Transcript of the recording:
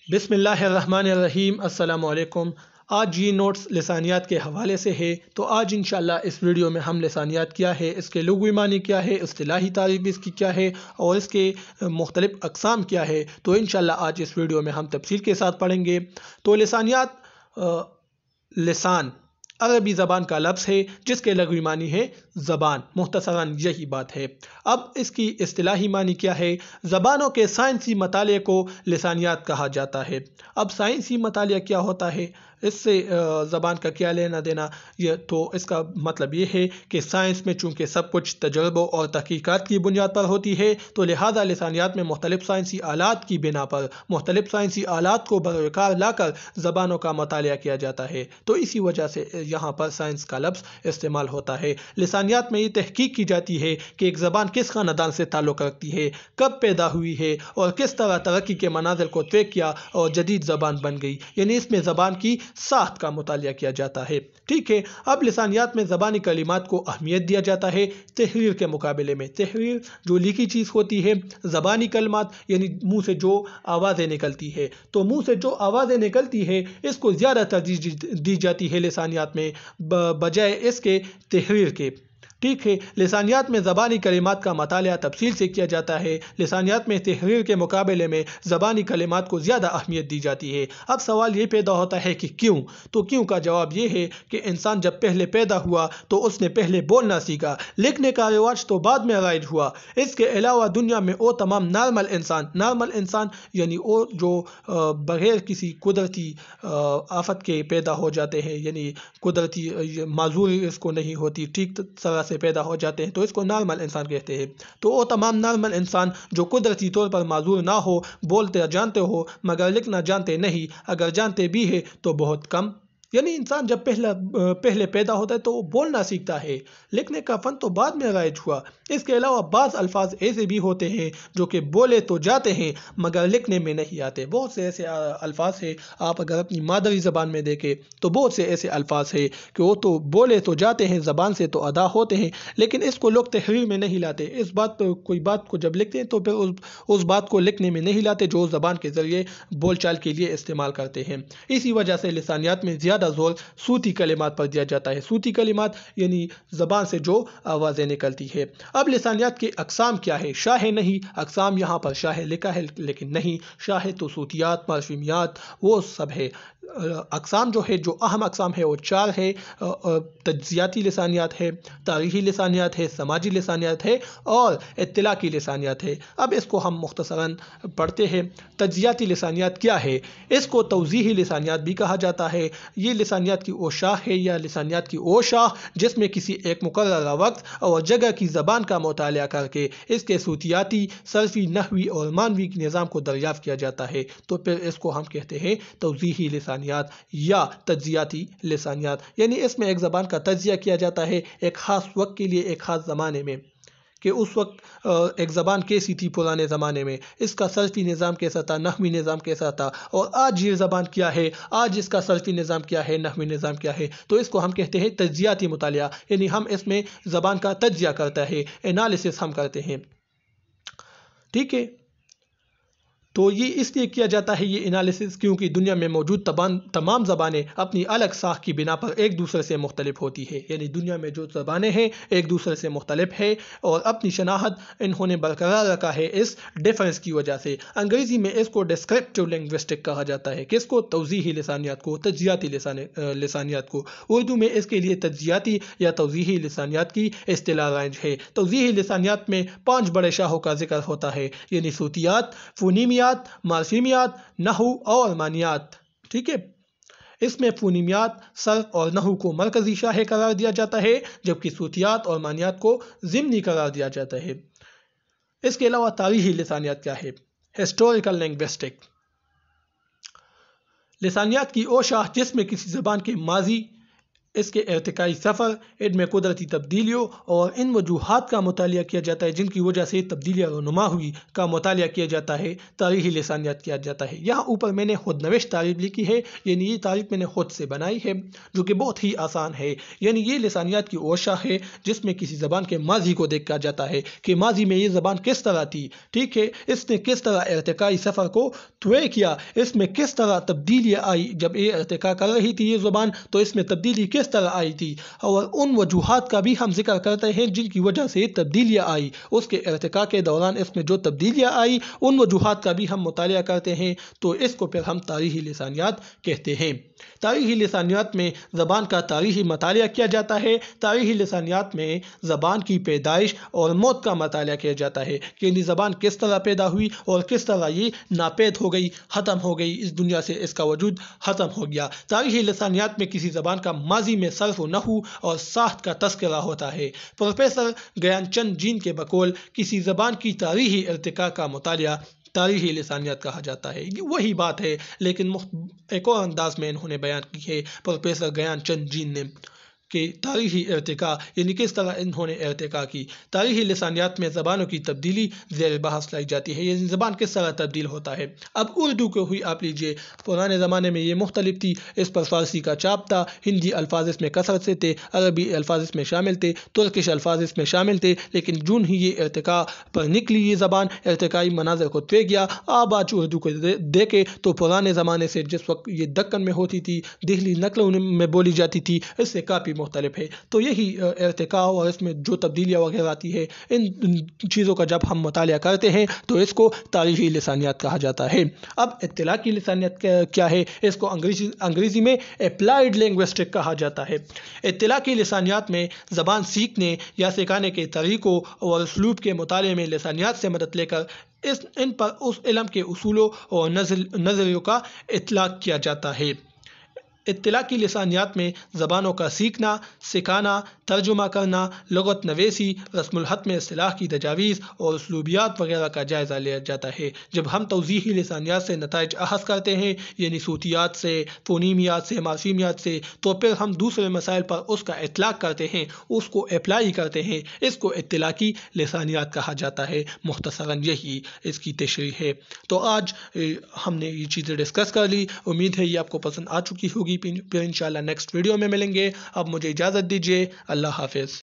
بسم اللہ الرحمن الرحیم۔ السلام علیکم۔ آج یہ نوٹس لسانیات کے حوالے سے ہے، تو آج انشاءاللہ اس ویڈیو میں ہم لسانیات کیا ہے، اس کے لغوی معنی کیا ہے، اصطلاحی تعریف اس کی کیا ہے اور اس کے مختلف اقسام کیا ہے، تو انشاءاللہ آج اس ویڈیو میں ہم تفصیل کے ساتھ پڑھیں گے۔ تو لسانیات لسان عربی زبان کا لفظ ہے جس کے لغوی معنی ہے زبان، مختصراً یہی بات ہے۔ اب اس کی اصطلاحی معنی کیا ہے؟ زبانوں کے سائنسی مطالعے کو لسانیات کہا جاتا ہے۔ اب سائنسی مطالعہ کیا ہوتا ہے، اس سے زبان کا کیا لینا دینا؟ تو اس کا مطلب یہ ہے کہ سائنس میں چونکہ سب کچھ تجربوں اور تحقیقات کی بنیاد پر ہوتی ہے، تو لہٰذا لسانیات میں مختلف سائنسی آلات کی بنا پر مختلف سائنسی آلات کو بروکار لا کر زبانوں کا مطالعہ کیا جاتا ہے، تو اسی وجہ سے یہاں پر سائنس کا لفظ استعمال ہوتا ہے۔ لسانیات میں یہ تحقیق کی جاتی ہے کہ ایک زبان کس خاندان سے تعلق رکھتی ہے، کب پیدا ہوئی ہے اور کس طرح ترقی کے منازل کو طے کیا اور جدید زبان بن گئی، یعنی اس میں زبان کی ساخت کا مطالعہ کیا جاتا ہے۔ ٹھیک ہے، اب لسانیات میں زبانی کلمات کو اہمیت دیا جاتا ہے تحریر کے مقابلے میں۔ تحریر جو لکھی چیز ہوتی ہے، زبانی کلمات یعنی منہ سے جو آوازیں نکلتی ہے، تو منہ سے جو آوازیں نکلتی ہے اس کو زیادہ ترجیح دی جاتی ہے لسانیات میں بجائے اس کے تحریر کے۔ ٹھیک ہے، لسانیات میں زبانی کلمات کا مطالعہ تفصیل سے کیا جاتا ہے۔ لسانیات میں تحریر کے مقابلے میں زبانی کلمات کو زیادہ اہمیت دی جاتی ہے۔ اب سوال یہ پیدا ہوتا ہے کہ کیوں؟ تو کیوں کا جواب یہ ہے کہ انسان جب پہلے پیدا ہوا تو اس نے پہلے بولنا سیکھا، لکھنے کا رواج تو بعد میں رائج ہوا۔ اس کے علاوہ دنیا میں وہ تمام نارمل انسان یعنی وہ جو بغیر کسی قدرتی آفت کے پیدا ہو جاتے ہیں، یعنی قدرتی معذوری اس کو نہیں ہوتی، ٹھیک طرح سے پیدا ہو جاتے ہیں، تو اس کو نارمل انسان کہتے ہیں۔ تو وہ تمام نارمل انسان جو قدرتی طور پر معذور نہ ہو، بولتے جانتے ہو مگر لکھنا جانتے نہیں، اگر جانتے بھی ہے تو بہت کم، یعنی انسان جب پہلے پیدا ہوتا ہے تو وہ بولنا سیکھتا ہے، لکھنے کا فن تو بعد میں رائج ہوا۔ اس کے علاوہ بعض الفاظ ایسے بھی ہوتے ہیں جو کہ بولے تو جاتے ہیں مگر لکھنے میں نہیں آتے۔ بہت سے ایسے الفاظ ہیں، آپ اگر اپنی مادری زبان میں دیکھیں تو بہت سے ایسے الفاظ ہیں کہ وہ تو بولے تو جاتے ہیں، زبان سے تو ادا ہوتے ہیں، لیکن اس کو لوگ تحریر میں نہیں لاتے۔ اس بات پہ کوئی بات کو جب لکھتے ہیں تو پھر اس بات کو لکھنے میں نہیں لاتے جو زبان کے ذریعے بول چال کے لیے استعمال کرتے ہیں۔ اسی وجہ سے لسانیات میں زیادہ زور صوتی کلمات پر دیا جاتا ہے۔ صوتی کلمات یعنی زبان سے جو آوازیں نکلتی ہے۔ اب لسانیات کی اقسام کیا ہے؟ شاہ نہیں، اقسام یہاں پر شاہ لکھا ہے لیکن نہیں، شاہ تو صوتیات، مورفیمیات وہ سب ہے۔ اقسام جو ہے، جو اہم اقسام ہے وہ 4 ہے۔ تجزیاتی لسانیات ہے، تاریخی لسانیات ہے، سماجی لسانیات ہے اور اطلاع کی لسانیات ہے۔ اب اس کو ہم مختصراً پڑھتے ہیں۔ تجزیاتی لسانیات کیا ہے؟ اس کو توضیحی لسانیات بھی کہا جاتا ہے۔ یہ لسانیات کی وہ شاخ ہے یا لسانیات کی وہ شاخ جس میں کسی ایک مقررہ وقت اور جگہ کی زبان کا مطالعہ کر کے اس کے صوتیاتی، صرفی، نحوی اور معنوی نظام کو دریافت کیا جاتا ہے، تو پھر اس کو ہم کہتے ہیں توضیحی لسانیات یا تجزیاتی لسانیات، یعنی اس میں ایک زبان کا تجزیہ کیا جاتا ہے ایک خاص وقت کے لیے، ایک خاص زمانے میں، کہ اس وقت ایک زبان کیسی تھی پرانے زمانے میں، اس کا صرفی نظام کیسا تھا، نحوی نظام کیسا تھا، اور آج یہ زبان کیا ہے، آج اس کا صرفی نظام کیا ہے، نحوی نظام کیا ہے، تو اس کو ہم کہتے ہیں تجزیاتی مطالعہ، یعنی ہم اس میں زبان کا تجزیہ کرتا ہے، انالیسس ہم کرتے ہیں۔ ٹھیک ہے، تو یہ اس لیے کیا جاتا ہے یہ انالیسس کیونکہ دنیا میں موجود تمام زبانیں اپنی الگ ساخت کی بنا پر ایک دوسرے سے مختلف ہوتی ہے، یعنی دنیا میں جو زبانیں ہیں ایک دوسرے سے مختلف ہے اور اپنی شناخت انہوں نے برقرار رکھا ہے اس ڈیفرنس کی وجہ سے۔ انگریزی میں اس کو ڈسکرپٹیو لنگوسٹک کہا جاتا ہے، کس کو؟ توضیحی لسانیات کو، تجزیاتی لسانیات کو۔ اردو میں اس کے لیے تجزیاتی یا توضیحی لسانیات کی اصطلاح رائج ہے۔ توضیحی لسانیات میں 5 بڑے شاخوں کا ذکر ہوتا ہے، یعنی صوتیات، فونیمیات، مارفیمیات، نحو اور معنیات۔ ٹھیک ہے، اس میں فونیمیات، صرف اور نحو کو مرکزی شاخیں قرار دیا جاتا ہے جبکہ صوتیات اور معنیات کو ضمنی قرار دیا جاتا ہے۔ اس کے علاوہ تاریخی لسانیات کیا ہے؟ ہسٹوریکل لنگوسٹک لسانیات کی وہ شاخ جس میں کسی زبان کے ماضی، اس کے ارتقائی سفر، ان میں قدرتی تبدیلیوں اور ان وجوہات کا مطالعہ کیا جاتا ہے جن کی وجہ سے تبدیلیاں رونما ہوئی کا مطالعہ کیا جاتا ہے، تاریخی لسانیات کیا جاتا ہے۔ یہاں اوپر میں نے خود نوشت تعریف لکھی ہے، یعنی یہ تعریف میں نے خود سے بنائی ہے جو کہ بہت ہی آسان ہے۔ یعنی یہ لسانیات کی اوشا ہے جس میں کسی زبان کے ماضی کو دیکھا جاتا ہے کہ ماضی میں یہ زبان کس طرح تھی، ٹھیک ہے، اس نے کس طرح ارتقائی سفر کو طے کیا، اس میں کس طرح تبدیلیاں آئی، جب یہ ارتقا کر رہی تھی یہ زبان تو اس میں تبدیلی کس طرح آئی تھی، اور ان وجوہات کا بھی ہم ذکر کرتے ہیں جن کی وجہ سے تبدیلیاں آئی، اس کے ارتقا کے دوران اس میں جو تبدیلیاں آئی ان وجوہات کا بھی ہم مطالعہ کرتے ہیں، تو اس کو پھر ہم تاریخی لسانیات کہتے ہیں۔ تاریخی لسانیات میں زبان کا تاریخی مطالعہ کیا جاتا ہے۔ تاریخی لسانیات میں زبان کی پیدائش اور موت کا مطالعہ کیا جاتا ہے، یعنی زبان کس طرح پیدا ہوئی اور کس طرح یہ ناپید ہو گئی، ختم ہو گئی، اس دنیا سے اس کا وجود ختم ہو گیا۔ تاریخی لسانیات میں کسی زبان کا ماضی میں صرف و نحو اور ساخت کا تذکرہ ہوتا ہے۔ پروفیسر گیان چند جین کے بقول کسی زبان کی تاریخی ارتقاء کا مطالعہ تاریخی لسانیات کہا جاتا ہے۔ یہ وہی بات ہے لیکن ایک اور انداز میں انہوں نے بیان کی ہے پروفیسر گیان چند جین نے کہ تاریخی ارتقاء یعنی کس طرح انہوں نے ارتقاء کی۔ تاریخی لسانیات میں زبانوں کی تبدیلی زیر بحث لائی جاتی ہے، یعنی زبان کس طرح تبدیل ہوتا ہے۔ اب اردو کو ہوئی آپ لیجئے، پرانے زمانے میں یہ مختلف تھی، اس پر فارسی کا چاپ تھا، ہندی الفاظ اس میں کثرت سے تھے، عربی الفاظ اس میں شامل تھے، ترکش الفاظ اس میں شامل تھے، لیکن جون ہی یہ ارتقاء پر نکلی یہ زبان ارتقائی مناظر کو طے کیا۔ آپ آج اردو کو دیکھیں تو پرانے زمانے سے جس وقت یہ دکن میں ہوتی تھی، دہلی نقلوں میں بولی جاتی تھی، اس سے کافی مختلف ہے۔ تو یہی ارتقاء اور اس میں جو تبدیلیاں وغیرہ آتی ہے، ان چیزوں کا جب ہم مطالعہ کرتے ہیں تو اس کو تاریخی لسانیات کہا جاتا ہے۔ اب اطلاقی لسانیات کیا ہے؟ اس کو انگریزی میں اپلائیڈ لنگوسٹک کہا جاتا ہے۔ اطلاقی لسانیات میں زبان سیکھنے یا سکھانے کے طریقوں اور اسلوب کے مطالعے میں لسانیات سے مدد لے کر ان پر اس علم کے اصولوں اور نظریوں کا اطلاق کیا جاتا ہے۔ اطلاقی لسانیات میں زبانوں کا سیکھنا، سکھانا، ترجمہ کرنا، لغت نویسی، رسم الخط میں اصطلاح کی تجاویز اور اسلوبیات وغیرہ کا جائزہ لیا جاتا ہے۔ جب ہم توضیحی لسانیات سے نتائج اخذ کرتے ہیں، یعنی صوتیات سے، فونیمیات سے، مارفیمیات سے، تو پھر ہم دوسرے مسائل پر اس کا اطلاق کرتے ہیں، اس کو اپلائی کرتے ہیں، اس کو اطلاقی لسانیات کہا جاتا ہے۔ مختصراً یہی اس کی تشریح ہے۔ تو آج ہم نے یہ چیزیں ڈسکس کر لی، امید ہے یہ آپ کو پسند آ چکی ہوگی۔ پھر انشاءاللہ نیکسٹ ویڈیو میں ملیں گے۔ اب مجھے اجازت دیجیے، اللہ حافظ۔